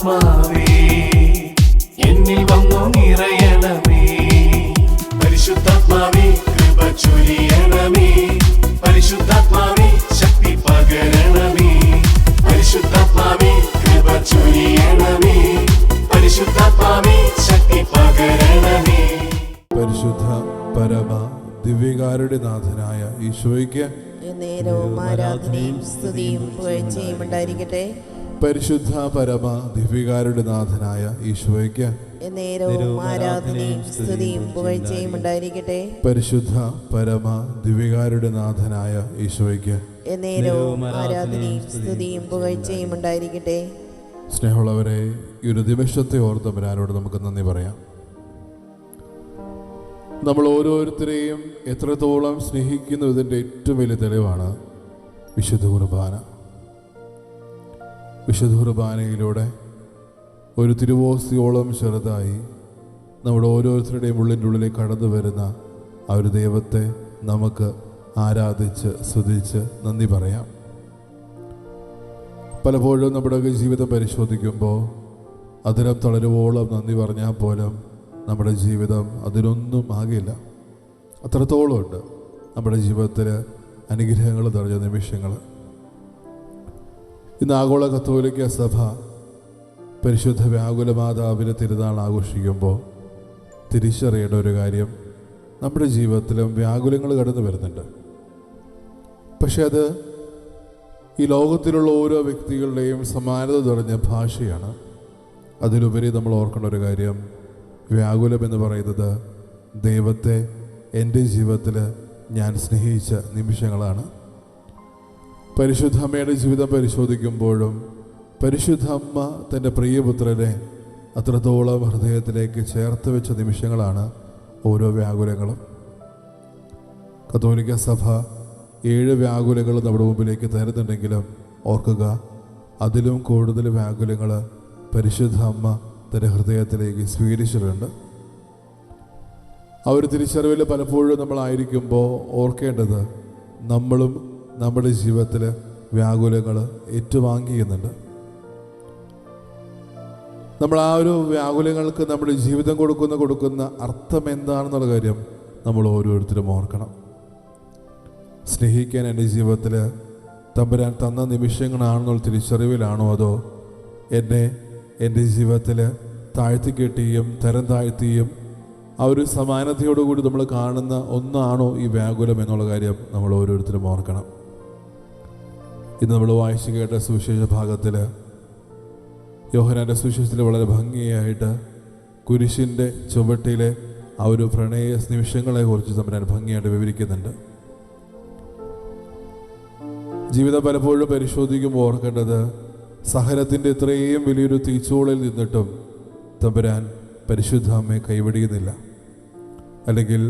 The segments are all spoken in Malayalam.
പരിശുദ്ധാത്മാവേ എന്നിൽ വന്നു നിറയണമേ. പരിശുദ്ധാത്മാവേ കൃപ ചൊരിയണമേ. പരിശുദ്ധാത്മാവേ ശക്തി പകരണമേ. പരിശുദ്ധാത്മാവേ കൃപ ചൊരിയണമേ. പരിശുദ്ധാത്മാവേ ശക്തി പകരണമേ. പരിശുദ്ധ പരമ ദിവ്യകാരുടെ നാഥനായ ഈശോയ്ക്ക് നേരവും ആരാധനയും സ്തുതിയും പുകഴ്ചയും ഉണ്ടായിരിക്കട്ടെ. പരിശുദ്ധ പരമ ദിവ്യകാരുടെ നാഥനായ ഈശോയ്ക്ക് നേരവും ആരാധനയും സ്തുതിയും പുകഴ്ചയും ഉണ്ടായിരിക്കട്ടെ. പരിശുദ്ധ പരമ ദിവ്യകാരുടെ നാഥനായ ഈശോയ്ക്ക് നേരവും ആരാധനയും സ്തുതിയും പുകഴ്ചയും ഉണ്ടായിരിക്കട്ടെ. സ്നേഹമുള്ളവരെ, ഈ ഒരു നിമിഷത്തെ ഓർത്ത് വരാനോട് നമുക്ക് നന്ദി പറയാം. നമ്മൾ ഓരോരുത്തരെയും എത്രത്തോളം സ്നേഹിക്കുന്നതിൻ്റെ ഏറ്റവും വലിയ തെളിവാണ് വിശുദ്ധ കുർബാന. വിശുദ്ധ കുർബാനയിലൂടെ ഒരു തിരുവോസ്തിയോളം ചെറുതായി നമ്മുടെ ഓരോരുത്തരുടെയും ഉള്ളിൻ്റെ ഉള്ളിലേക്ക് കടന്നു വരുന്ന ആ ഒരു ദൈവത്തെ നമുക്ക് ആരാധിച്ച് സ്തുതിച്ച് നന്ദി പറയാം. പലപ്പോഴും നമ്മുടെ ജീവിതം പരിശോധിക്കുമ്പോൾ അതിരം തളരുവോളം നന്ദി പറഞ്ഞാൽ പോലും നമ്മുടെ ജീവിതം അതിനൊന്നും ആകില്ല. അത്രത്തോളം ഉണ്ട് നമ്മുടെ ജീവിതത്തിൽ അനുഗ്രഹങ്ങൾ നിറഞ്ഞ നിമിഷങ്ങൾ. ഇന്ന് ആഗോള കത്തോലിക്ക സഭ പരിശുദ്ധ വ്യാകുല മാതാവിൻ്റെ തിരുനാൾ ആഘോഷിക്കുമ്പോൾ തിരിച്ചറിയേണ്ട ഒരു കാര്യം, നമ്മുടെ ജീവിതത്തിലും വ്യാകുലങ്ങൾ കടന്നു വരുന്നുണ്ട്. പക്ഷെ അത് ഈ ലോകത്തിലുള്ള ഓരോ വ്യക്തികളുടെയും സമാനത നിറഞ്ഞ ഭാഷയാണ്. അതിലുപരി നമ്മൾ ഓർക്കേണ്ട ഒരു കാര്യം, വ്യാകുലം എന്ന് പറയുന്നത് ദൈവത്തെ എൻ്റെ ജീവിതത്തിൽ ഞാൻ സ്നേഹിച്ച നിമിഷങ്ങളാണ്. പരിശുദ്ധ അമ്മയുടെ ജീവിതം പരിശോധിക്കുമ്പോഴും പരിശുദ്ധ അമ്മ തൻ്റെ പ്രിയപുത്രനെ അത്രത്തോളം ഹൃദയത്തിലേക്ക് ചേർത്ത് വെച്ച നിമിഷങ്ങളാണ് ഓരോ വ്യാകുലങ്ങളും. കത്തോലിക്ക സഭ 7 വ്യാകുലങ്ങൾ നമ്മുടെ മുമ്പിലേക്ക് തരുന്നുണ്ടെങ്കിലും ഓർക്കുക, അതിലും കൂടുതൽ വ്യാകുലങ്ങൾ പരിശുദ്ധ അമ്മ തൻ്റെ ഹൃദയത്തിലേക്ക് സ്വീകരിച്ചിട്ടുണ്ട്. ആ ഒരു തിരിച്ചറിവിൽ പലപ്പോഴും നമ്മളായിരിക്കുമ്പോൾ ഓർക്കേണ്ടത്, നമ്മളും നമ്മുടെ ജീവിതത്തിൽ വ്യാകുലങ്ങൾ ഏറ്റുവാങ്ങിക്കുന്നുണ്ട്. നമ്മൾ ആ ഒരു വ്യാകുലങ്ങൾക്ക് നമ്മുടെ ജീവിതം കൊടുക്കുന്ന അർത്ഥം എന്താണെന്നുള്ള കാര്യം നമ്മൾ ഓരോരുത്തരും ഓർക്കണം. സ്നേഹിക്കാൻ എൻ്റെ ജീവിതത്തിൽ തമ്പുരാൻ തന്ന നിമിഷങ്ങളാണെന്നുള്ള തിരിച്ചറിവിലാണോ, അതോ എന്നെ എൻ്റെ ജീവിതത്തിൽ താഴ്ത്തിക്കെട്ടിയും തരം താഴ്ത്തിയും ആ ഒരു സമാനതയോടുകൂടി നമ്മൾ കാണുന്ന ഒന്നാണോ ഈ വ്യാകുലം എന്നുള്ള കാര്യം നമ്മൾ ഓരോരുത്തരും ഓർക്കണം. ഇന്ന് നമ്മൾ വായിച്ചു കേട്ട സുവിശേഷ ഭാഗത്തിൽ യോഹന്നാൻ്റെ സുവിശേഷത്തിൽ വളരെ ഭംഗിയായിട്ട് കുരിശിൻ്റെ ചുവട്ടിലെ ആ ഒരു പ്രണയ നിമിഷങ്ങളെക്കുറിച്ച് തമ്പുരാൻ ഭംഗിയായിട്ട് വിവരിക്കുന്നുണ്ട്. ജീവിതം പലപ്പോഴും പരിശോധിക്കുമ്പോൾ ഓർക്കേണ്ടത്, സഹനത്തിൻ്റെ ഇത്രയും വലിയൊരു തീച്ചൂളിൽ നിന്നിട്ടും തമ്പുരാൻ പരിശുദ്ധ അമ്മയെ കൈവിടിയുന്നില്ല. അല്ലെങ്കിൽ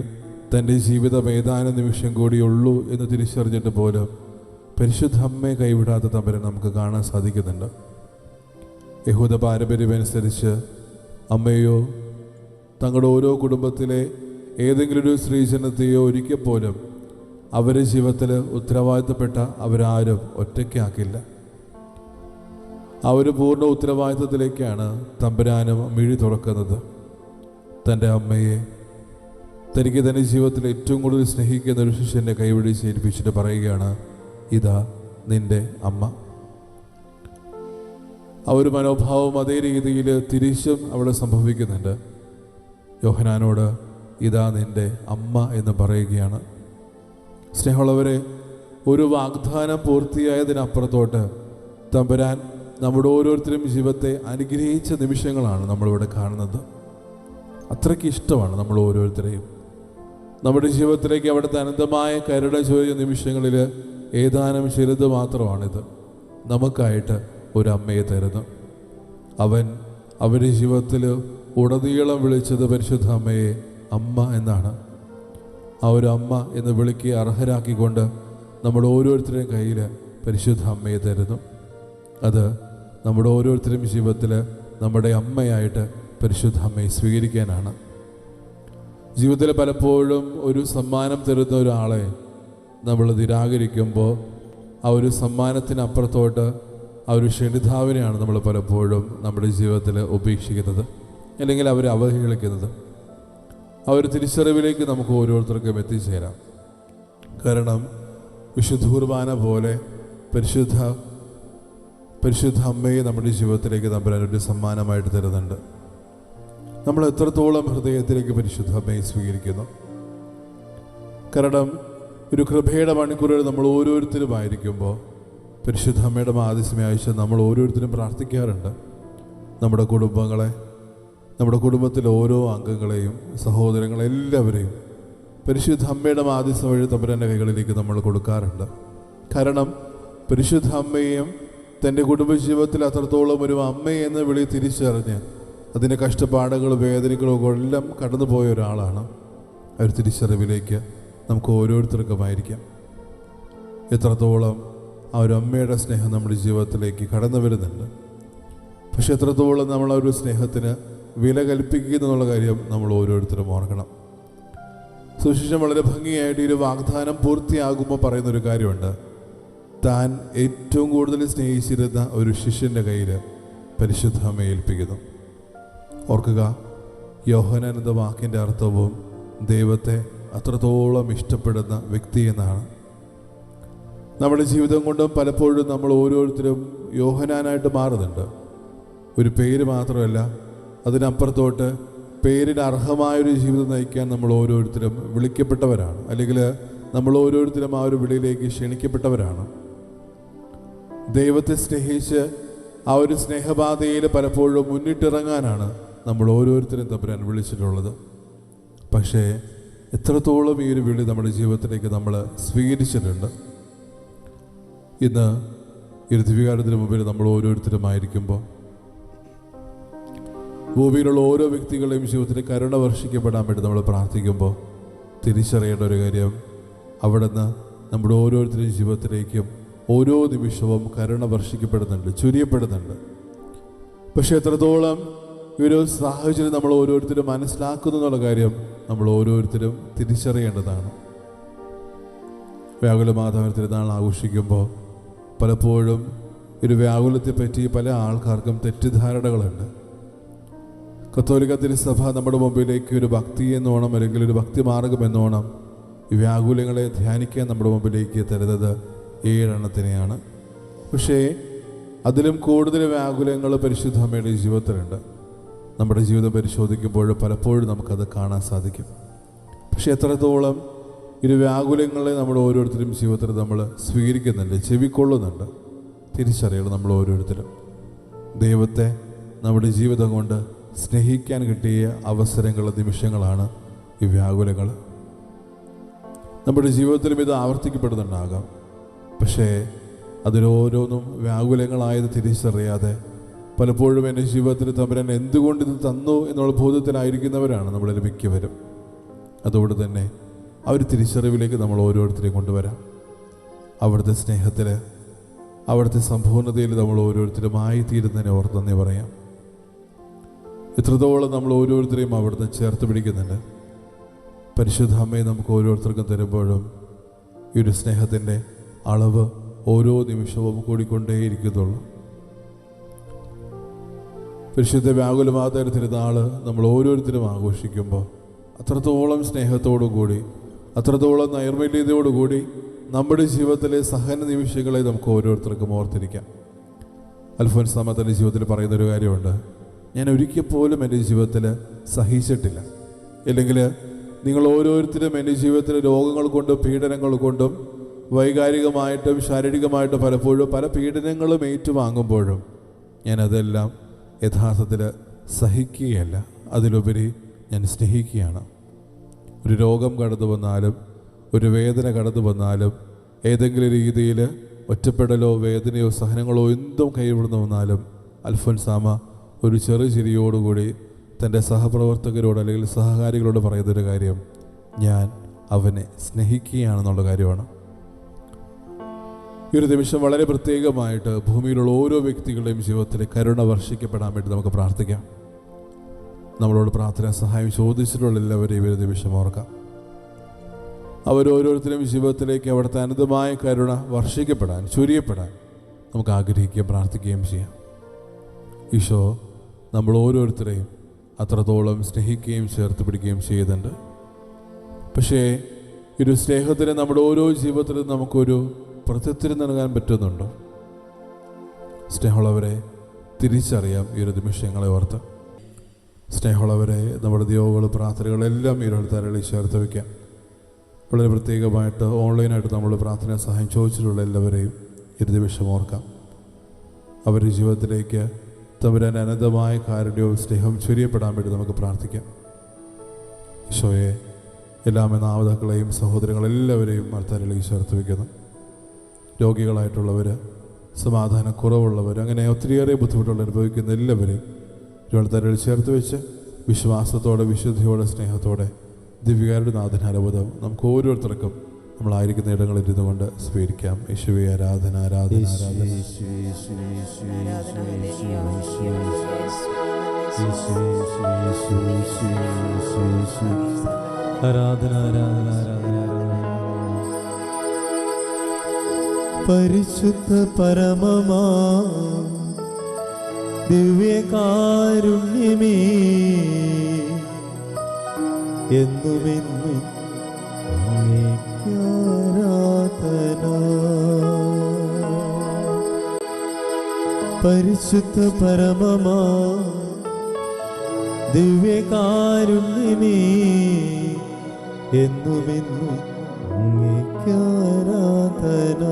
തൻ്റെ ജീവിതം ഏതാനും നിമിഷം കൂടിയുള്ളൂ എന്ന് തിരിച്ചറിഞ്ഞിട്ട് പോലും പരിശുദ്ധ അമ്മയെ കൈവിടാത്ത തമ്പുരാൻ നമുക്ക് കാണാൻ സാധിക്കുന്നുണ്ട്. യഹൂദ പാരമ്പര്യമനുസരിച്ച് അമ്മയോ തങ്ങളുടെ ഓരോ കുടുംബത്തിലെ ഏതെങ്കിലും ഒരു സ്ത്രീജനത്തെയോ ഒരിക്കൽ പോലും അവരുടെ ജീവിതത്തിൽ ഉത്തരവാദിത്തപ്പെട്ട അവരാരും ഒറ്റയ്ക്കാക്കില്ല. ആ ഒരു പൂർണ്ണ ഉത്തരവാദിത്തത്തിലേക്കാണ് തമ്പുരാനും മിഴി തുറക്കുന്നത്. തൻ്റെ അമ്മയെ തനിക്ക് തൻ്റെ ജീവിതത്തിൽ ഏറ്റവും കൂടുതൽ സ്നേഹിക്കുന്ന ഒരു ശിഷ്യനെ കൈപിടിച്ച് ഏൽപ്പിച്ചിട്ട് പറയുകയാണ്, ഇതാ നിൻ്റെ അമ്മ. ആ ഒരു മനോഭാവം അതേ രീതിയിൽ തിരിച്ചും അവിടെ സംഭവിക്കുന്നുണ്ട്. യോഹന്നാനോട് ഇതാ നിൻ്റെ അമ്മ എന്ന് പറയുകയാണ്. സ്നേഹമുള്ളവരെ, ഒരു വാഗ്ദാനം പൂർത്തിയായതിനപ്പുറത്തോട്ട് തമ്പുരാൻ നമ്മുടെ ഓരോരുത്തരും ജീവിതത്തെ അനുഗ്രഹിച്ച നിമിഷങ്ങളാണ് നമ്മളിവിടെ കാണുന്നത്. അത്രയ്ക്ക് ഇഷ്ടമാണ് നമ്മൾ ഓരോരുത്തരെയും. നമ്മുടെ ജീവിതത്തിലേക്ക് അവിടുത്തെ അനന്തമായ കരുണ ചൊരിഞ്ഞ നിമിഷങ്ങളിൽ ഏതാനും ചിലത് മാത്രമാണിത്. നമുക്കായിട്ട് ഒരു അമ്മയെ തരുന്നു. അവൻ അവരുടെ ജീവിതത്തിൽ ഉടനീളം വിളിച്ചത് പരിശുദ്ധ അമ്മയെ അമ്മ എന്നാണ്. ആ ഒരു അമ്മ എന്ന് വിളിക്ക് അർഹരാക്കിക്കൊണ്ട് നമ്മുടെ ഓരോരുത്തരുടെയും കയ്യിൽ പരിശുദ്ധ അമ്മയെ തരുന്നു. അത് നമ്മുടെ ഓരോരുത്തരും ജീവിതത്തിൽ നമ്മുടെ അമ്മയായിട്ട് പരിശുദ്ധ അമ്മയെ സ്വീകരിക്കാനാണ്. ജീവിതത്തിൽ പലപ്പോഴും ഒരു സമ്മാനം തരുന്ന ഒരാളെ നമ്മൾ നിരാകരിക്കുമ്പോൾ ആ ഒരു സമ്മാനത്തിനപ്പുറത്തോട്ട് ആ ഒരു ക്ഷണിതാവിനെയാണ് നമ്മൾ പലപ്പോഴും നമ്മുടെ ജീവിതത്തിൽ ഉപേക്ഷിക്കുന്നത്, അല്ലെങ്കിൽ അവരെ അവഹേളിക്കുന്നത്. ആ ഒരു തിരിച്ചറിവിലേക്ക് നമുക്ക് ഓരോരുത്തർക്കും എത്തിച്ചേരാം. കാരണം വിശുദ്ധ കുർബാന പോലെ പരിശുദ്ധ അമ്മയെ നമ്മുടെ ജീവിതത്തിലേക്ക് തമ്പുരാൻ ഒരു സമ്മാനമായിട്ട് തരുന്നുണ്ട്. നമ്മൾ എത്രത്തോളം ഹൃദയത്തിലേക്ക് പരിശുദ്ധ അമ്മയെ സ്വീകരിക്കുന്നു. കാരണം ഒരു കൃപയുടെ മണിക്കൂറുകൾ നമ്മൾ ഓരോരുത്തരുമായിരിക്കുമ്പോൾ പരിശുദ്ധ അമ്മയുടെ മാധ്യസ്ഥമേ ആഴ്ച നമ്മൾ ഓരോരുത്തരും പ്രാർത്ഥിക്കാറുണ്ട്. നമ്മുടെ കുടുംബങ്ങളെ, നമ്മുടെ കുടുംബത്തിലെ ഓരോ അംഗങ്ങളെയും സഹോദരങ്ങളെല്ലാവരെയും പരിശുദ്ധ അമ്മയുടെ മാധ്യസ്ഥം വഴി തമ്പുരാൻ്റെ കൈകളിലേക്ക് നമ്മൾ കൊടുക്കാറുണ്ട്. കാരണം പരിശുദ്ധ അമ്മയെയും തൻ്റെ കുടുംബജീവിതത്തിൽ അത്രത്തോളം ഒരു അമ്മയെന്ന വിളി തിരിച്ചറിഞ്ഞ് അതിൻ്റെ കഷ്ടപ്പാടുകളും വേദനകളും എല്ലാം കടന്നുപോയ ഒരാളാണ്. ആ ഒരു തിരിച്ചറിവിലേക്ക് നമുക്ക് ഓരോരുത്തർക്കുമായിരിക്കാം. എത്രത്തോളം ആ ഒരു അമ്മയുടെ സ്നേഹം നമ്മുടെ ജീവിതത്തിലേക്ക് കടന്നു വരുന്നുണ്ട്. പക്ഷെ എത്രത്തോളം നമ്മൾ ആ ഒരു സ്നേഹത്തിന് വില കൽപ്പിക്കുന്നു എന്നുള്ള കാര്യം നമ്മൾ ഓരോരുത്തരും ഓർക്കണം. സുവിശേഷം വളരെ ഭംഗിയായിട്ട് ഈ ഒരു വാഗ്ദാനം പൂർത്തിയാകുമ്പോൾ പറയുന്നൊരു കാര്യമുണ്ട്. താൻ ഏറ്റവും കൂടുതൽ സ്നേഹിച്ചിരുന്ന ഒരു ശിഷ്യൻ്റെ കയ്യിൽ പരിശുദ്ധ അമ്മയെ ഏൽപ്പിക്കുന്നു. ഓർക്കുക, യോഹന്നാൻ എന്ന വാക്കിൻ്റെ അർത്ഥവും ദൈവത്തെ അത്രത്തോളം ഇഷ്ടപ്പെടുന്ന വ്യക്തി എന്നാണ്. നമ്മുടെ ജീവിതം കൊണ്ടും പലപ്പോഴും നമ്മൾ ഓരോരുത്തരും യോഹന്നാനായിട്ട് മാറുന്നുണ്ട്. ഒരു പേര് മാത്രമല്ല, അതിനപ്പുറത്തോട്ട് പേരിന് അർഹമായൊരു ജീവിതം നയിക്കാൻ നമ്മൾ ഓരോരുത്തരും വിളിക്കപ്പെട്ടവരാണ്, അല്ലെങ്കിൽ നമ്മൾ ഓരോരുത്തരും ആ ഒരു വിളിയിലേക്ക് ക്ഷണിക്കപ്പെട്ടവരാണ്. ദൈവത്തെ സ്നേഹിച്ച് ആ ഒരു സ്നേഹപാതയിൽ പലപ്പോഴും മുന്നിട്ടിറങ്ങാനാണ് നമ്മൾ ഓരോരുത്തരും തമ്പുരാൻ വിളിച്ചിട്ടുള്ളത്. പക്ഷേ എത്രത്തോളം ഈ ഒരു വിളി നമ്മുടെ ജീവിതത്തിലേക്ക് നമ്മൾ സ്വീകരിച്ചിട്ടുണ്ട്? ഇന്ന് ഈ ഒരു ദിവ്യകാലത്തിന് മുമ്പിൽ നമ്മൾ ഓരോരുത്തരുമായിരിക്കുമ്പോൾ ഭൂമിയിലുള്ള ഓരോ വ്യക്തികളുടെയും ജീവിതത്തിൽ കരുണ വർഷിക്കപ്പെടാൻ വേണ്ടി നമ്മൾ പ്രാർത്ഥിക്കുമ്പോൾ തിരിച്ചറിയേണ്ട ഒരു കാര്യം, അവിടുന്ന് നമ്മുടെ ഓരോരുത്തരുടെയും ജീവിതത്തിലേക്കും ഓരോ നിമിഷവും കരുണ വർഷിക്കപ്പെടുന്നുണ്ട്, ചുരിയപ്പെടുന്നുണ്ട്. പക്ഷെ എത്രത്തോളം ഈ ഒരു സാഹചര്യം നമ്മൾ ഓരോരുത്തരും മനസ്സിലാക്കുന്നു എന്നുള്ള കാര്യം നമ്മൾ ഓരോരുത്തരും തിരിച്ചറിയേണ്ടതാണ്. വ്യാകുല മാതാവിന്റെ തിരുനാൾ ആഘോഷിക്കുമ്പോൾ പലപ്പോഴും ഒരു വ്യാകുലത്തെപ്പറ്റി പല ആൾക്കാർക്കും തെറ്റിദ്ധാരണകളുണ്ട്. കത്തോലിക്ക തിരുസഭ നമ്മുടെ മുമ്പിലേക്ക് ഒരു ഭക്തി എന്നോണം, അല്ലെങ്കിൽ ഒരു ഭക്തി മാർഗം എന്നോണം ഈ വ്യാകുലങ്ങളെ ധ്യാനിക്കാൻ നമ്മുടെ മുമ്പിലേക്ക് തരുന്നത് 7 എണ്ണത്തിനെയാണ്. പക്ഷേ അതിലും കൂടുതൽ വ്യാകുലങ്ങൾ പരിശുദ്ധ അമ്മയുടെ ജീവിതത്തിലുണ്ട്. നമ്മുടെ ജീവിതം പരിശോധിക്കുമ്പോൾ പലപ്പോഴും നമുക്കത് കാണാൻ സാധിക്കും. പക്ഷെ എത്രത്തോളം ഈ വ്യാകുലങ്ങളെ നമ്മുടെ ഓരോരുത്തരും ജീവിതത്തിൽ നമ്മൾ സ്വീകരിക്കുന്നുണ്ട്, ചെവിക്കൊള്ളുന്നുണ്ട്, തിരിച്ചറിയണം. നമ്മൾ ഓരോരുത്തരും ദൈവത്തെ നമ്മുടെ ജീവിതം കൊണ്ട് സ്നേഹിക്കാൻ കിട്ടിയ അവസരങ്ങൾ, നിമിഷങ്ങളാണ് ഈ വ്യാകുലങ്ങൾ. നമ്മുടെ ജീവിതത്തിലും ഇത് ആവർത്തിക്കപ്പെടുന്നുണ്ടാകാം. പക്ഷേ അതിലോരോന്നും വ്യാകുലങ്ങളായത് തിരിച്ചറിയാതെ പലപ്പോഴും എൻ്റെ ജീവിതത്തിൽ തമ്പുരാൻ എന്തുകൊണ്ട് ഇത് തന്നു എന്നുള്ള ബോധത്തിലായിരിക്കുന്നവരാണ് നമ്മളിൽ മിക്കവരും. അതുകൊണ്ട് തന്നെ ആ ഒരു തിരിച്ചറിവിലേക്ക് നമ്മൾ ഓരോരുത്തരെയും കൊണ്ടുവരാം. അവിടുത്തെ സ്നേഹത്തിൽ, അവിടുത്തെ സമ്പൂർണ്ണതയിൽ നമ്മൾ ഓരോരുത്തരുമായി തീരുന്നതിനെ ഓർത്ത് നന്ദി പറയാം. എത്രത്തോളം നമ്മൾ ഓരോരുത്തരെയും അവിടുന്ന് ചേർത്ത് പിടിക്കുന്നുണ്ട്. പരിശുദ്ധ അമ്മയെ നമുക്ക് ഓരോരുത്തർക്കും തരുമ്പോഴും ഈ ഒരു സ്നേഹത്തിൻ്റെ അളവ് ഓരോ നിമിഷവും കൂടിക്കൊണ്ടേയിരിക്കുന്നുള്ളൂ. പരിശുദ്ധ വ്യാകുലമാതാവിന്റെ തിരുനാൾ നമ്മൾ ഓരോരുത്തരും ആഘോഷിക്കുമ്പോൾ അത്രത്തോളം സ്നേഹത്തോടു കൂടി, അത്രത്തോളം നൈർമല്യതയോടുകൂടി നമ്മുടെ ജീവിതത്തിലെ സഹന നിമിഷങ്ങളെ നമുക്ക് ഓരോരുത്തർക്കും ഓർത്തിരിക്കാം. അൽഫോൻസാമ്മ തൻ്റെ ജീവിതത്തിൽ പറയുന്നൊരു കാര്യമുണ്ട്. ഞാൻ ഒരിക്കൽ പോലും എൻ്റെ ജീവിതത്തിൽ സഹിച്ചിട്ടില്ല, അല്ലെങ്കിൽ നിങ്ങൾ ഓരോരുത്തരും എൻ്റെ ജീവിതത്തിൽ രോഗങ്ങൾ കൊണ്ടും പീഡനങ്ങൾ കൊണ്ടും വൈകാരികമായിട്ടും ശാരീരികമായിട്ടും പലപ്പോഴും പല പീഡനങ്ങളും ഏറ്റുവാങ്ങുമ്പോഴും ഞാനതെല്ലാം യഥാർത്ഥത്തിൽ സഹിക്കുകയല്ല, അതിലുപരി ഞാൻ സ്നേഹിക്കുകയാണ്. ഒരു രോഗം കടന്നു വന്നാലും, ഒരു വേദന കടന്നു വന്നാലും, ഏതെങ്കിലും രീതിയിൽ ഒറ്റപ്പെടലോ വേദനയോ സഹനങ്ങളോ എന്തും കൈവിടുന്നു വന്നാലും അൽഫോൻസാമ്മ ഒരു ചെറു ചിരിയോടുകൂടി തൻ്റെ സഹപ്രവർത്തകരോട് അല്ലെങ്കിൽ സഹകാരികളോട് പറയുന്നൊരു കാര്യം, ഞാൻ അവനെ സ്നേഹിക്കുകയാണെന്നുള്ള കാര്യമാണ്. ഈ ഒരു നിമിഷം വളരെ പ്രത്യേകമായിട്ട് ഭൂമിയിലുള്ള ഓരോ വ്യക്തികളുടെയും ജീവിതത്തിൽ കരുണ വർഷിക്കപ്പെടാൻ വേണ്ടി നമുക്ക് പ്രാർത്ഥിക്കാം. നമ്മളോട് പ്രാർത്ഥനാ സഹായം ചോദിച്ചിട്ടുള്ള എല്ലാവരെയും ഈ ഒരു നിമിഷം ഓർക്കാം. അവരോരോരുത്തരും ജീവിതത്തിലേക്ക് അവിടുത്തെ അനന്തമായ കരുണ വർഷിക്കപ്പെടാൻ, ചൊരിയപ്പെടാൻ നമുക്ക് ആഗ്രഹിക്കുകയും പ്രാർത്ഥിക്കുകയും ചെയ്യാം. ഈശോ നമ്മൾ ഓരോരുത്തരെയും അത്രത്തോളം സ്നേഹിക്കുകയും ചേർത്ത് പിടിക്കുകയും ചെയ്യുന്നുണ്ട്. പക്ഷേ ഈ ഒരു സ്നേഹത്തിന് നമ്മുടെ ഓരോ ജീവിതത്തിലും നമുക്കൊരു പ്രത്യുത്തരം നൽകാൻ പറ്റുന്നുണ്ടോ? സ്നേഹമുള്ളവരെ, തിരിച്ചറിയാം ഈ ഒരു നിമിഷങ്ങളെ ഓർത്ത്. സ്നേഹമുള്ളവരെ, നമ്മുടെ യോഗങ്ങളും പ്രാർത്ഥനകളെല്ലാം ഈ ഒരു തരളിൽ ചേർത്ത് വയ്ക്കാം. വളരെ പ്രത്യേകമായിട്ട് ഓൺലൈനായിട്ട് നമ്മൾ പ്രാർത്ഥന സഹായം ചോദിച്ചിട്ടുള്ള എല്ലാവരെയും ഒരു നിമിഷം ഓർക്കാം. അവരുടെ ജീവിതത്തിലേക്ക് തമ്പുരാൻ അനന്തമായ കാരുണ്യവും സ്നേഹവും ചൊരിയപ്പെടാൻ വേണ്ടി നമുക്ക് പ്രാർത്ഥിക്കാം. ഈശോയെ, എല്ലാ മാതാക്കളെയും സഹോദരങ്ങളെല്ലാവരെയും അൾത്താരയിലേക്ക് ചേർത്ത് വയ്ക്കുന്നു. രോഗികളായിട്ടുള്ളവർ, സമാധാനക്കുറവുള്ളവർ, അങ്ങനെ ഒത്തിരിയേറെ ബുദ്ധിമുട്ടുകൾ അനുഭവിക്കുന്ന എല്ലാവരെയും അൾത്താരയിൽ ചേർത്ത് വെച്ച് വിശ്വാസത്തോടെ, വിശുദ്ധിയോടെ, സ്നേഹത്തോടെ ദിവ്യകാരുടെ നാഥനാരബോധം നമുക്ക് ഓരോരുത്തർക്കും നമ്മളായിരിക്കുന്ന ഇടങ്ങളിൽ ഇരുന്നുകൊണ്ട് സ്വീകരിക്കാം. യേശുവേ, ആരാധന, ആരാധന, ആരാധന. ആരാധന, ആരാധന, ആരാധന, ആരാധന. പരിശുദ്ധ പരമമാ ദിവ്യകാരുണ്യമേ, എന്നുമെന്നും അങ്ങേക്ക് ആരാധന. പരിശുദ്ധ പരമമാ ദിവ്യകാരുണ്യമേ, എന്നുമെന്നും അങ്ങേക്ക് ആരാധന.